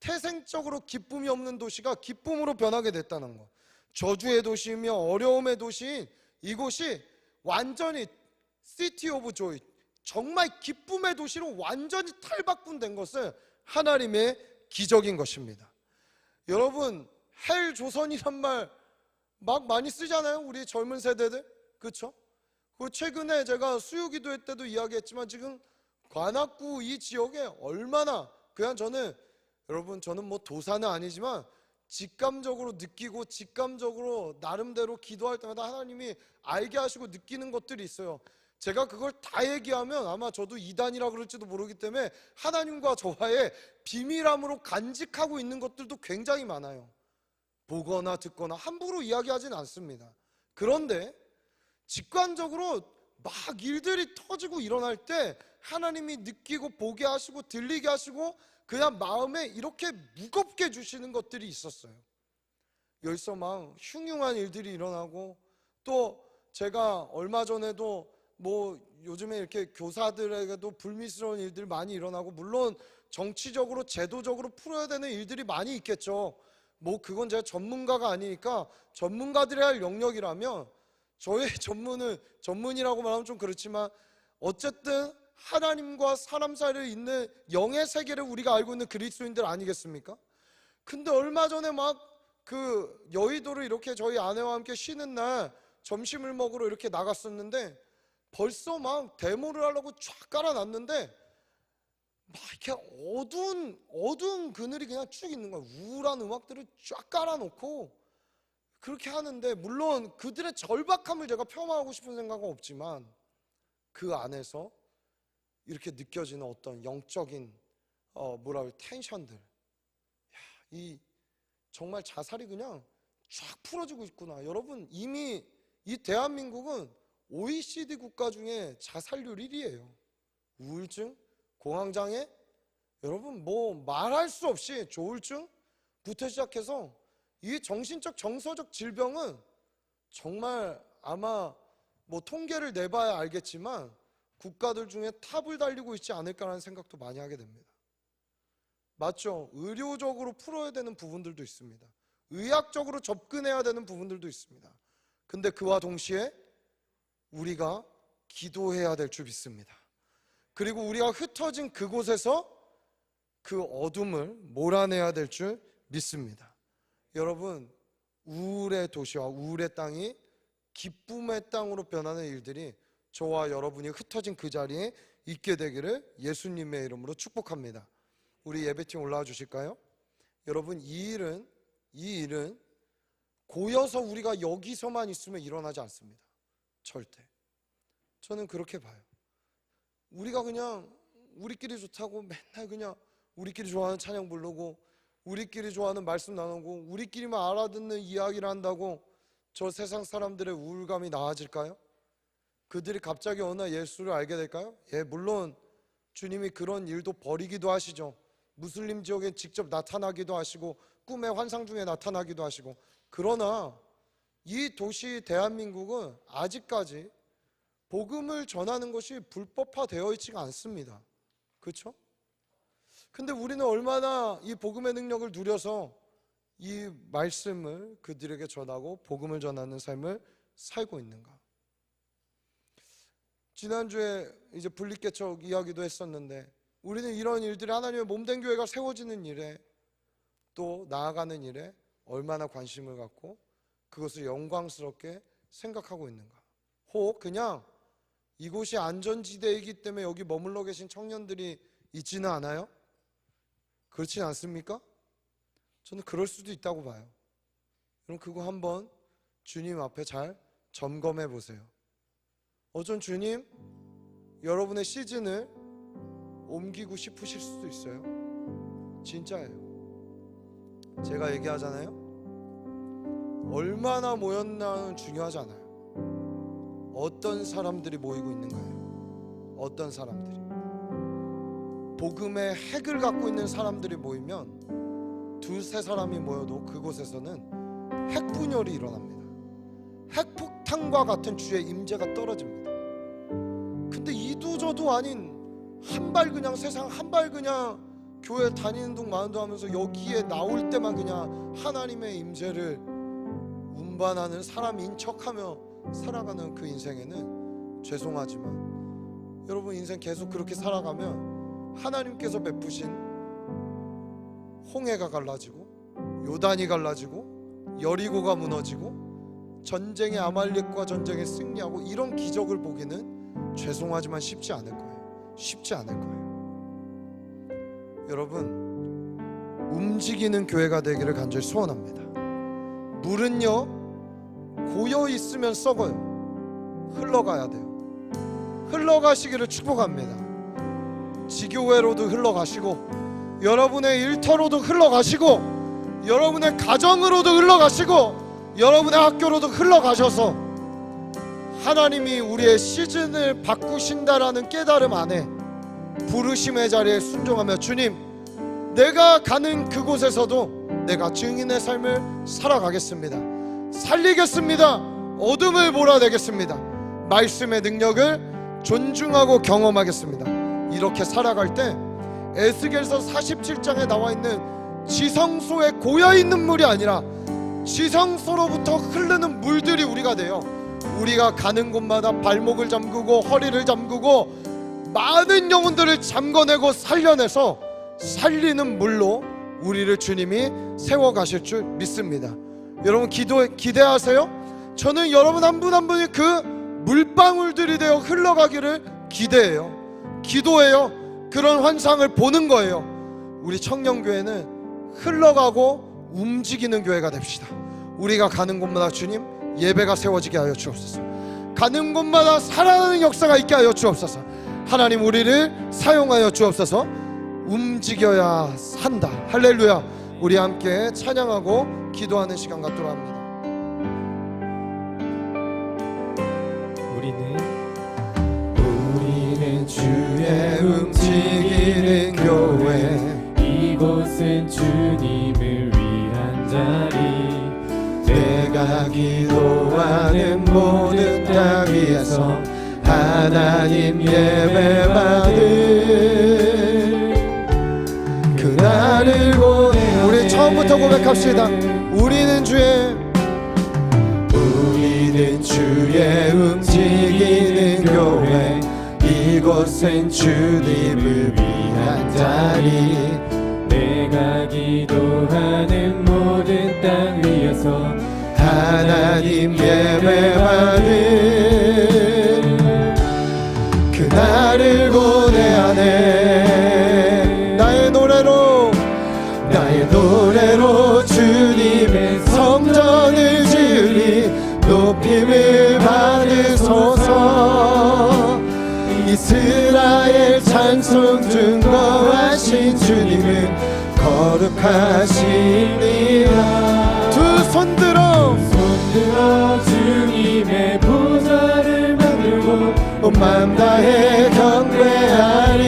태생적으로 기쁨이 없는 도시가 기쁨으로 변하게 됐다는 거, 저주의 도시이며 어려움의 도시인 이곳이 완전히 시티 오브 조이, 정말 기쁨의 도시로 완전히 탈바꿈된 것은 하나님의 기적인 것입니다. 여러분, 헬 조선이란 말 막 많이 쓰잖아요, 우리 젊은 세대들. 그렇죠? 그 최근에 제가 수요기도회 때도 이야기했지만 지금 관악구 이 지역에 얼마나, 그냥 저는 뭐 도사는 아니지만 직감적으로 느끼고 직감적으로 나름대로 기도할 때마다 하나님이 알게 하시고 느끼는 것들이 있어요. 제가 그걸 다 얘기하면 아마 저도 이단이라 그럴지도 모르기 때문에 하나님과 저와의 비밀함으로 간직하고 있는 것들도 굉장히 많아요. 보거나 듣거나 함부로 이야기하지는 않습니다. 그런데 직관적으로 막 일들이 터지고 일어날 때 하나님이 느끼고 보게 하시고 들리게 하시고 그냥 마음에 이렇게 무겁게 주시는 것들이 있었어요. 여기서 막 흉흉한 일들이 일어나고, 또 제가 얼마 전에도 뭐 요즘에 이렇게 교사들에게도 불미스러운 일들이 많이 일어나고, 물론 정치적으로 제도적으로 풀어야 되는 일들이 많이 있겠죠. 뭐 그건 제가 전문가가 아니니까 전문가들이 할 영역이라면, 저의 전문이라고 말하면 좀 그렇지만 어쨌든 하나님과 사람 사이에 있는 영의 세계를 우리가 알고 있는 그리스도인들 아니겠습니까? 근데 얼마 전에 막 그 여의도를 이렇게 저희 아내와 함께 쉬는 날 점심을 먹으러 이렇게 나갔었는데, 벌써 막 데모를 하려고 쫙 깔아놨는데 막 이렇게 어두운 그늘이 그냥 쭉 있는 거야. 우울한 음악들을 쫙 깔아놓고 그렇게 하는데, 물론 그들의 절박함을 제가 폄하하고 싶은 생각은 없지만 그 안에서 이렇게 느껴지는 어떤 영적인 텐션들, 이 정말 자살이 그냥 쫙 풀어지고 있구나. 여러분, 이미 이 대한민국은 OECD 국가 중에 자살률 1위예요. 우울증, 공황장애, 여러분 뭐 말할 수 없이 조울증부터 시작해서 이 정신적 정서적 질병은 정말 아마 뭐 통계를 내봐야 알겠지만 국가들 중에 탑을 달리고 있지 않을까라는 생각도 많이 하게 됩니다. 맞죠? 의료적으로 풀어야 되는 부분들도 있습니다. 의학적으로 접근해야 되는 부분들도 있습니다. 근데 그와 동시에 우리가 기도해야 될 줄 믿습니다. 그리고 우리가 흩어진 그곳에서 그 어둠을 몰아내야 될 줄 믿습니다. 여러분, 우울의 도시와 우울의 땅이 기쁨의 땅으로 변하는 일들이 저와 여러분이 흩어진 그 자리에 있게 되기를 예수님의 이름으로 축복합니다. 우리 예배팀 올라와 주실까요? 여러분, 이 일은 고여서 우리가 여기서만 있으면 일어나지 않습니다. 절대. 저는 그렇게 봐요. 우리가 그냥 우리끼리 좋다고 맨날 그냥 우리끼리 좋아하는 찬양 부르고 우리끼리 좋아하는 말씀 나누고 우리끼리만 알아듣는 이야기를 한다고 저 세상 사람들의 우울감이 나아질까요? 그들이 갑자기 어느 날 예수를 알게 될까요? 예, 물론 주님이 그런 일도 벌이기도 하시죠. 무슬림 지역에 직접 나타나기도 하시고 꿈의 환상 중에 나타나기도 하시고. 그러나 이 도시 대한민국은 아직까지 복음을 전하는 것이 불법화되어 있지가 않습니다. 그렇죠? 근데 우리는 얼마나 이 복음의 능력을 누려서 이 말씀을 그들에게 전하고 복음을 전하는 삶을 살고 있는가? 지난주에 이제 분리개척 이야기도 했었는데, 우리는 이런 일들이 하나님의 몸된 교회가 세워지는 일에, 또 나아가는 일에 얼마나 관심을 갖고 그것을 영광스럽게 생각하고 있는가? 혹 그냥 이곳이 안전지대이기 때문에 여기 머물러 계신 청년들이 있지는 않아요? 그렇지 않습니까? 저는 그럴 수도 있다고 봐요. 그럼 그거 한번 주님 앞에 잘 점검해 보세요. 어쩐 주님, 여러분의 시즌을 옮기고 싶으실 수도 있어요. 진짜예요. 제가 얘기하잖아요. 얼마나 모였나는 중요하지 않아요. 어떤 사람들이 모이고 있는가요? 어떤 사람들이. 복음의 핵을 갖고 있는 사람들이 모이면 두세 사람이 모여도 그곳에서는 핵분열이 일어납니다. 핵폭탄과 같은 주의 임재가 떨어집니다. 근데 이도저도 아닌 한 발 그냥 세상 한 발 그냥 교회 다니는 둥 마는 둥 하면서 여기에 나올 때만 그냥 하나님의 임재를 운반하는 사람인 척하며 살아가는 그 인생에는 죄송하지만 여러분 인생 계속 그렇게 살아가면 하나님께서 베푸신 홍해가 갈라지고 요단이 갈라지고 여리고가 무너지고 전쟁의 아말렉과 전쟁에 승리하고 이런 기적을 보기는 죄송하지만 쉽지 않을 거예요. 쉽지 않을 거예요. 여러분 움직이는 교회가 되기를 간절히 소원합니다. 물은요 고여 있으면 썩어요. 흘러가야 돼요. 흘러가시기를 축복합니다. 지교회로도 흘러가시고 여러분의 일터로도 흘러가시고 여러분의 가정으로도 흘러가시고 여러분의 학교로도 흘러가셔서 하나님이 우리의 시즌을 바꾸신다라는 깨달음 안에 부르심의 자리에 순종하며 주님 내가 가는 그곳에서도 내가 증인의 삶을 살아가겠습니다. 살리겠습니다. 어둠을 몰아내겠습니다. 말씀의 능력을 존중하고 경험하겠습니다. 이렇게 살아갈 때 에스겔서 47장에 나와 있는 지성소에 고여있는 물이 아니라 지성소로부터 흐르는 물들이 우리가 돼요. 우리가 가는 곳마다 발목을 잠그고 허리를 잠그고 많은 영혼들을 잠궈내고 살려내서 살리는 물로 우리를 주님이 세워가실 줄 믿습니다. 여러분 기대하세요. 저는 여러분 한 분 한 분이 그 물방울들이 되어 흘러가기를 기대해요. 기도해요. 그런 환상을 보는 거예요. 우리 청년교회는 흘러가고 움직이는 교회가 됩시다. 우리가 가는 곳마다 주님 예배가 세워지게 하여 주옵소서. 가는 곳마다 살아나는 역사가 있게 하여 주옵소서. 하나님 우리를 사용하여 주옵소서. 움직여야 산다. 할렐루야. 우리 함께 찬양하고 기도하는 시간 갖도록 합니다. 우리는 주의 움직이는 교회 이곳은 주님을 위한 자리 내가 기도하는 모든 땅 위에서 하나님 예배받을 그날을 보내. 우리 처음부터 고백합시다. 우리는 주의 움직이는 교회 이곳은 주님을 위한 자리 내가 기도하는 모든 땅 위에서 하나님 예배받을 그날을 고대하네. 나의 노래로 주님의 성전을 지으리 높임을 받으소서. 이스라엘 찬송 증거하신 주님은 거룩하시니라. 두 손 들어 주님의 보좌를 만들고 온 맘 다해 경배하리.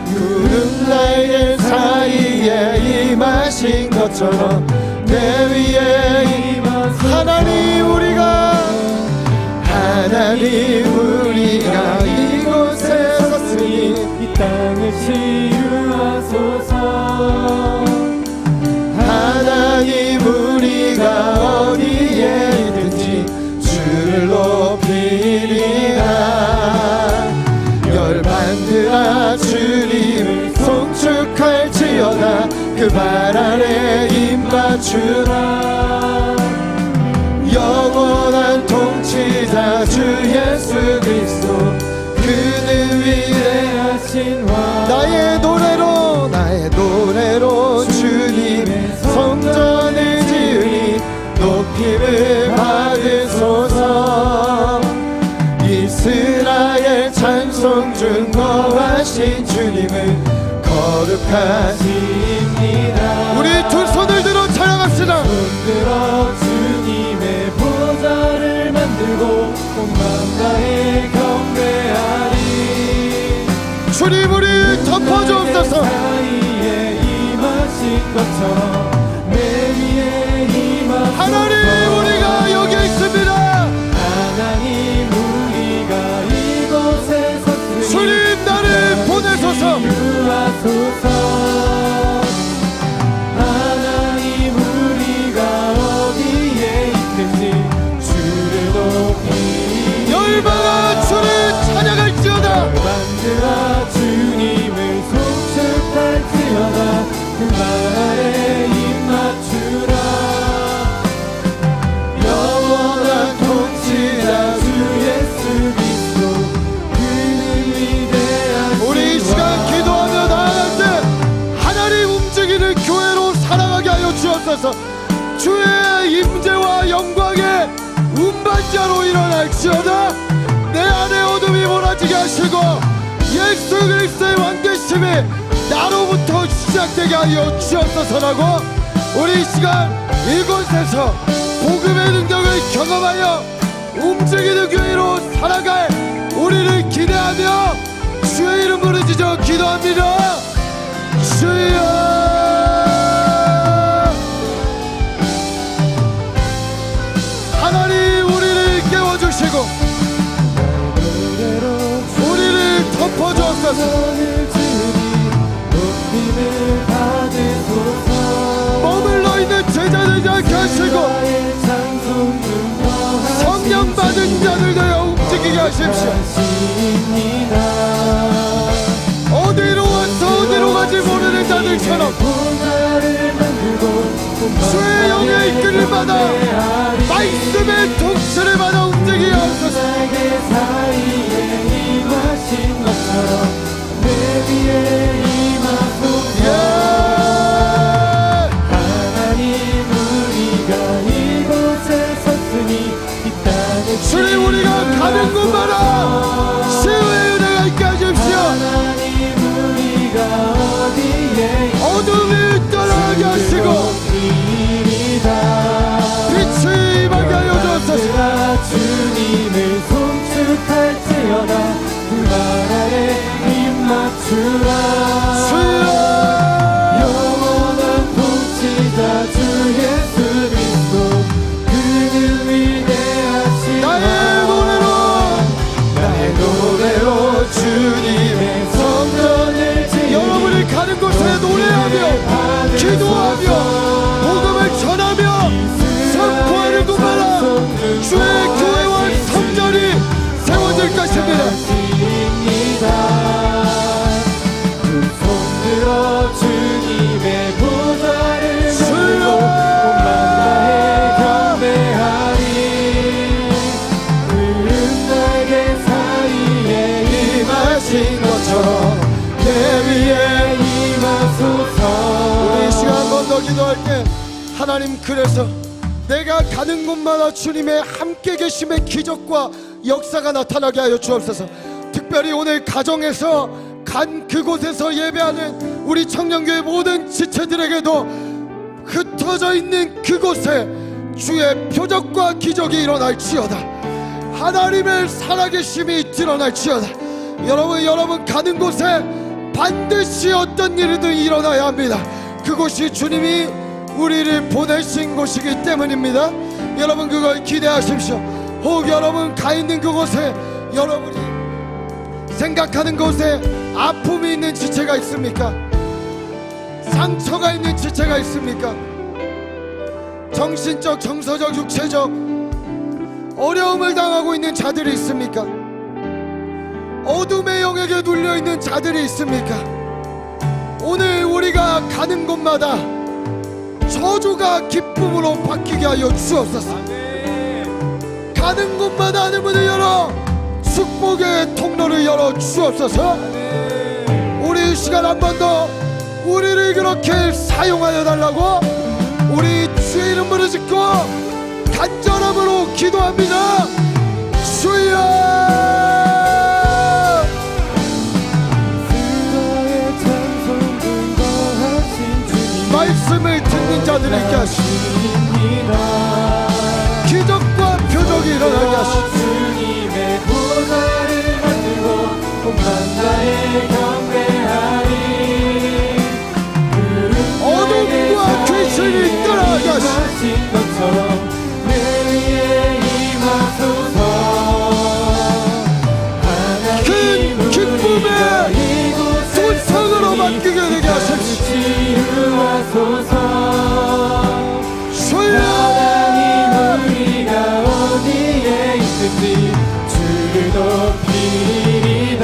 구름 날개 사이에 임하신 것처럼 내 위에 하나님 우리가 이곳에 섰으니 이 땅을 치유하소서. 하나님 우리가 어디에 있든지 주를 높이리라. 열반들아 주님을 송축할지어다. 그 발 아래 입 맞추라. 영원한 통치자 주 예수 그리스도 그는 위대하신 왕. 나의 노래로 주님의 성전을 지으니 높임을 받으소서. 이스라엘 찬송 증거하신 주님은 거룩하십니다. 우리 두 손을 들어 찬양합시다. 손들어 주님의 보좌를 만들고 온 맘 다해 경배하리. 주님 우리 덮어주옵소서. 사이에 임하신 것처럼 내 위에 임하소서. 하나님 우리가 여기 있습니다. 하나님 우리가 이곳에 섰으니 주님 나를 보내소서. 치유하소서. 하나님 우리가 어디에 있든지 주를 높이리. 열반 주옵소서. 주의 임재와 영광의 운반자로 일어날지어다. 내 안에 어둠이 몰아지게 하시고 예수 그리스도의 왕되심이 나로부터 시작되게 하여 주옵소서라고 우리 이 시간 이곳에서 복음의 능력을 경험하여 움직이는 교회로 살아갈 우리를 기대하며 주의 이름 부르짖어 기도합니다. 주여 하나님 우리를 깨워주시고 우리를 덮어주옵소서. 머물러 있는 제자들이 않게 하시고 성령 받은 자들 되어 움직이게 하십시오. 어디로 와서 어디로 가지 모르는 자들처럼 주의 영의 이끌을 받아 말씀의 통치를 받아 움직이게 하소서. 주님 우리가 가는 곳마다 시우의 은혜가 있게 하십시오. 어둠이 떠나게 하시고 빛이 임하게 하여 주옵소서. 주님을 송축할지어다 그 말 아래 입 맞추라. 주여 영원한 통치자 주 예수 그리스도 그는 위대하신 나의 노래로 주님의 성전을 지으리. 여러분이 가는 곳에 노래하며 기도하며 복음을 전하며 선포하는 곳마다 주의 교회와 성전이 세워질 것입니다. 두 손 들어 주님의 보좌를 주여 온 만나에 경배하리. 푸른 날개 사이에 임하신 것처럼 내 위에 임하소서. 우리 이 시간 한 번 더 기도할게. 하나님 그래서 내가 가는 곳마다 주님의 함께 계심의 기적과 역사가 나타나게 하여 주옵소서. 특별히 오늘 가정에서 간 그곳에서 예배하는 우리 청년교회 모든 지체들에게도 흩어져 있는 그곳에 주의 표적과 기적이 일어날지어다. 하나님의 살아계심이 드러날지어다. 여러분 가는 곳에 반드시 어떤 일이든 일어나야 합니다. 그곳이 주님이 우리를 보내신 곳이기 때문입니다. 여러분 그걸 기대하십시오. 혹 여러분 가 있는 그곳에 여러분이 생각하는 곳에 아픔이 있는 지체가 있습니까? 상처가 있는 지체가 있습니까? 정신적, 정서적, 육체적 어려움을 당하고 있는 자들이 있습니까? 어둠의 영에게 눌려 있는 자들이 있습니까? 오늘 우리가 가는 곳마다 저주가 기쁨으로 바뀌게 하여 주옵소서. 가는 곳마다 하늘 문을 열어 축복의 통로를 열어 주옵소서. 우리 이 시간 한 번 더 우리를 그렇게 사용하여 달라고 우리 주의 이름 부르짖고 간절함으로 기도합니다. 주여 말씀을 듣는 자들을 있게 하시옵소서. 기적과 표적이 일어나게 하시옵소서. 주님의 보좌를 만들고 온 만나에 경배하리. 어둠과 귀신이 떠나게 하시옵소서. 것처럼 내 위에 임하소서. 큰 기쁨의 소성으로 바뀌게 되게 하십시오. 치유하소서. 주여 하나님 우리가 어디에 있든지 주를 높이리다.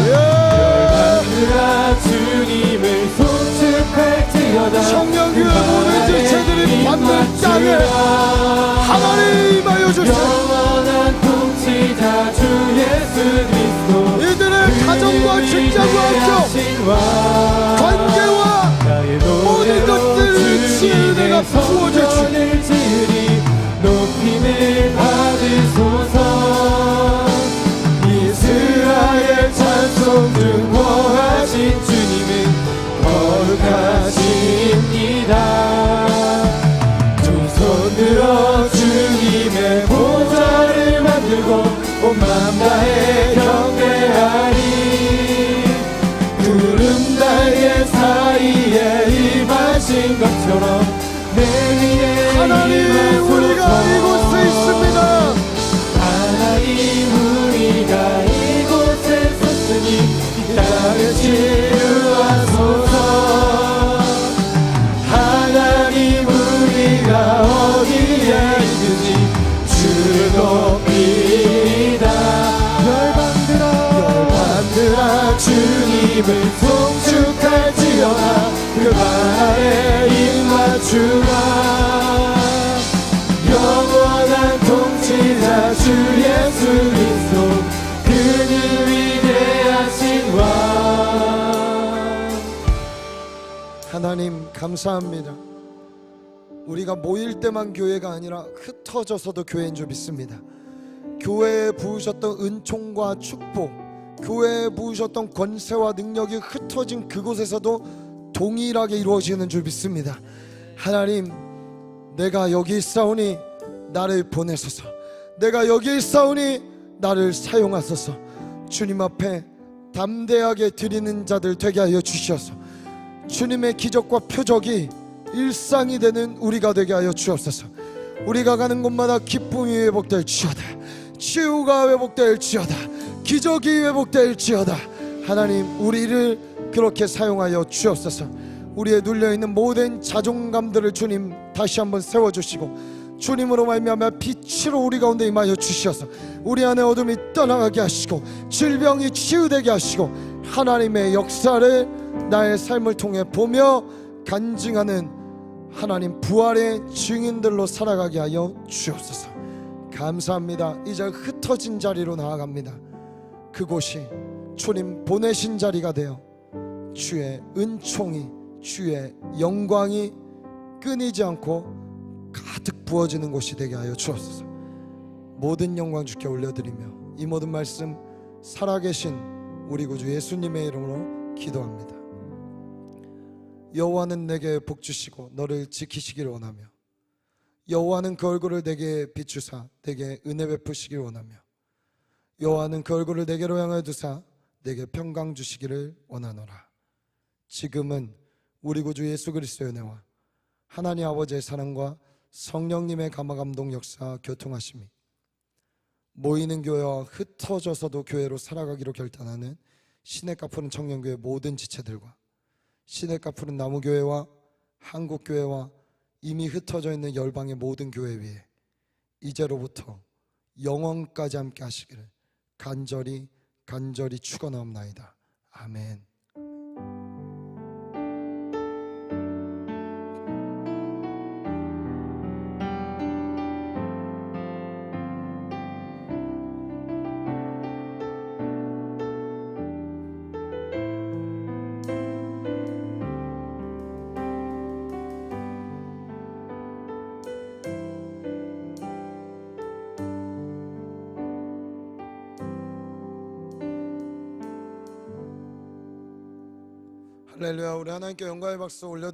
열방들아 주님을 송축할지어다. 청년교회 모든 지체들이 받는 땅에 하나님 하여 주시옵소서. 영원한 통치자 주 예수 그리스도 이들의 가정과 직장과 학교 관계와 모든 것들을 성전을 지으니 높임을 받으소서. 이스라엘 찬송 등거하신 주님은 거룩하십니다. 두 손 들어 주님의 보좌를 만들고 온 마음 다해 경배하리. 구름 달개 사이에 임하신 것처럼 내 위에 하나님, 우리가 이곳에 있습니다. 하나님, 우리가 이곳에 섰으니 이 땅을 치유하소서. 하나님, 우리가 어디에 있는지 주를 높이다. 열반들아 주님을 송축할지어다. 그 발에 입맞추라. 영원한 통치자 주 예수 그리스도, 그는 위대하신 왕. 하나님 감사합니다. 우리가 모일 때만 교회가 아니라 흩어져서도 교회인 줄 믿습니다. 교회에 부으셨던 은총과 축복, 교회에 부으셨던 권세와 능력이 흩어진 그곳에서도 동일하게 이루어지는 줄 믿습니다. 하나님, 내가 여기 있사오니 나를 보내소서. 내가 여기 있사오니 나를 사용하소서. 주님 앞에 담대하게 드리는 자들 되게 하여 주시옵소서. 주님의 기적과 표적이 일상이 되는 우리가 되게 하여 주옵소서. 우리가 가는 곳마다 기쁨이 회복될지어다. 치유가 회복될지어다. 기적이 회복될지어다. 하나님, 우리를 그렇게 사용하여 주옵소서. 우리의 눌려있는 모든 자존감들을 주님 다시 한번 세워주시고, 주님으로 말미암아 빛으로 우리 가운데 임하여 주시어서 우리 안에 어둠이 떠나가게 하시고 질병이 치유되게 하시고 하나님의 역사를 나의 삶을 통해 보며 간증하는 하나님 부활의 증인들로 살아가게 하여 주옵소서. 감사합니다. 이제 흩어진 자리로 나아갑니다. 그곳이 주님 보내신 자리가 되어 주의 은총이, 주의 영광이 끊이지 않고 가득 부어지는 곳이 되게 하여 주옵소서. 모든 영광 주께 올려드리며 이 모든 말씀 살아계신 우리 구주 예수님의 이름으로 기도합니다. 여호와는 내게 복 주시고 너를 지키시기를 원하며, 여호와는 그 얼굴을 내게 비추사 내게 은혜 베푸시기를 원하며, 여호와는 그 얼굴을 내게로 향하여 두사 내게 평강 주시기를 원하노라. 지금은 우리 구주 예수 그리스도의 은혜와 하나님 아버지의 사랑과 성령님의 감화감동 역사 교통하심이 모이는 교회와 흩어져서도 교회로 살아가기로 결단하는 시냇가 푸른 청년교회 모든 지체들과 시냇가 푸른 나무교회와 한국교회와 이미 흩어져 있는 열방의 모든 교회 위에 이제로부터 영원까지 함께 하시기를 간절히 축원하옵나이다. 아멘. 할렐루야. 우리 하나님께 영광의 박수 올려드립니다.